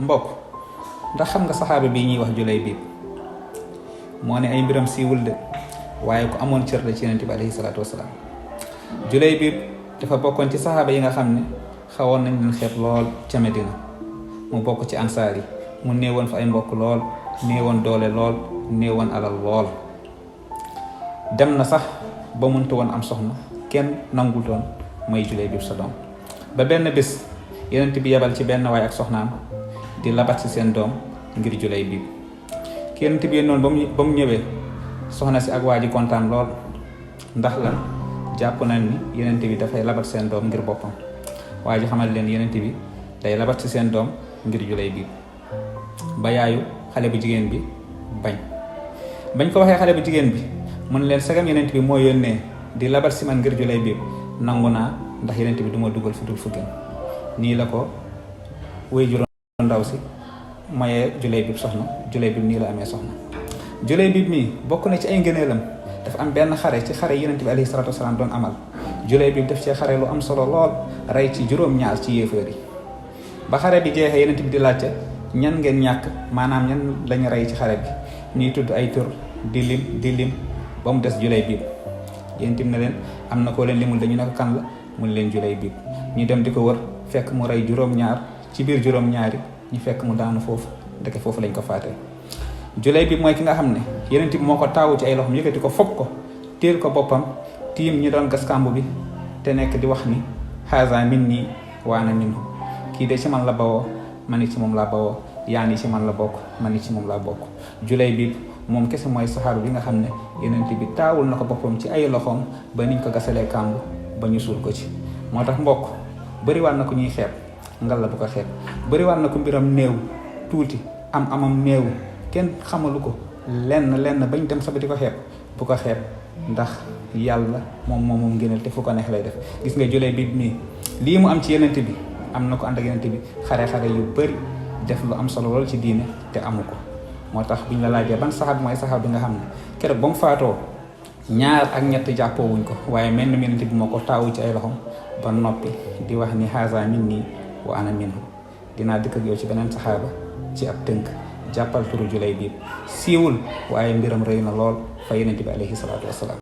mbokk ndax xam nga saxaaba bi ñuy wax Julaybib moo ne ay mbiram siiwul de waaye ku amoon cër la ci yonent bi alayhi salaatu wasalaam. Julaybib dafa bokkoon ci saxaaba yi nga xam ne xawoon nañ leen xeeb lool ca Medina. mu bokk ci ansaar yi mu néewoon fa ay mbokk lool, néewoon doole lool, néewoon alal lool. dem na sax ba mënta woon am soxna kenn nangul doon mooy Julaybib sa doom. ba benn bés yonent bi yebal ci benn waay ak soxnaam di labat si seen doom ngir Julaybib. ki yonent bi noonu ba mu ñëwee soxna si ak waa ji kontaan lool ndax lan jàpp nañ ni yonent bi dafay labat seen doom ngir boppam. waa ji xamal leen yonent bi day labat si seen doom ngir Julaybib. ba yaayu xale bu jigéen bi bañ ko waxee xale bu jigéen bi mun leen sagam yonent bi moo yónnee di labat si man ngir Julaybib nangu naa ndax yonent bi du ma dugal fu dul fu gën. nii la ko wéy juróom ndaw si mayee Julaybib soxna. Julaybib nii la amee soxna. Julaybib mii bokk na ci ay ngëneelam dafa am benn xare ci xare yonent bi alayhi salaatu wasalaam doon amal. Julaybib def cee xare lu am solo lool rey ci juróom-ñaar ci yéefar yi. ba xare bi jeexee yonent bi di laajte ñan ngeen ñàkk maanaam ñan lañu rey ci xare bi ñuy tudd ay tur di lim ba mu des Julaybib. yonent bi ne leen am na koo leen limul dañu ne ko kan la mun leen Julaybib. ñu dem di ko wër fekk mu rey juróom-ñaar ci biir juróom-ñaari ñu fekk mu daanu foofu ndeke foofu lañ ko faatee. Julaybib mooy ki nga xam ne yonent bi moo ko taawu ci ay loxoom yëkkati ko fopp ko téel ko boppam tiim ñi doon gas kàmb bi te nekk di wax ni haza minni wa ana minhu. kii de ci man la bawoo man ci moom laa bawoo yaa ni ci man la bokk man ci moom laa bokk. Julaybib moom kese mooy saxaaba bi nga xam ne yonent bi taawul na ko boppam ci ay loxoom ba niñ ko gasalee kàmb ba ñu suul ko ci. moo tax mbokk bëriwaat na ko ñuy xeeb ngal la bu ko xeeb. bëriwaat na ko mbiram néew tuuti amam néew kenn xamalu ko lenn bañ dem sax di ko xeeb bu ko xeeb ndax yàlla moom ngëneel te fu ko neex lay def. gis nga Julaybib mii lii mu am ci yonent bi am na ko ànd ak yonent bi xare yu bëri def lu am solo lool ci diine te amu ko. moo tax biñ la laajee ban saxaab mooy saxaab bi nga xam ne keroog ba mu faatoo ñaar ak ñett jàppoo wuñ ko waaye mel ni yonent bi moo ko taawu ci ay loxom ba noppi di wax ni haza minni wa ana minhu. dinaa dëkk ak yow ci beneen saxaaba ci ab tënk. jàppal turu Julaybib siiwul waaye mbiram rëy na lool fa yonent bi alayhi salaatu wasalaam.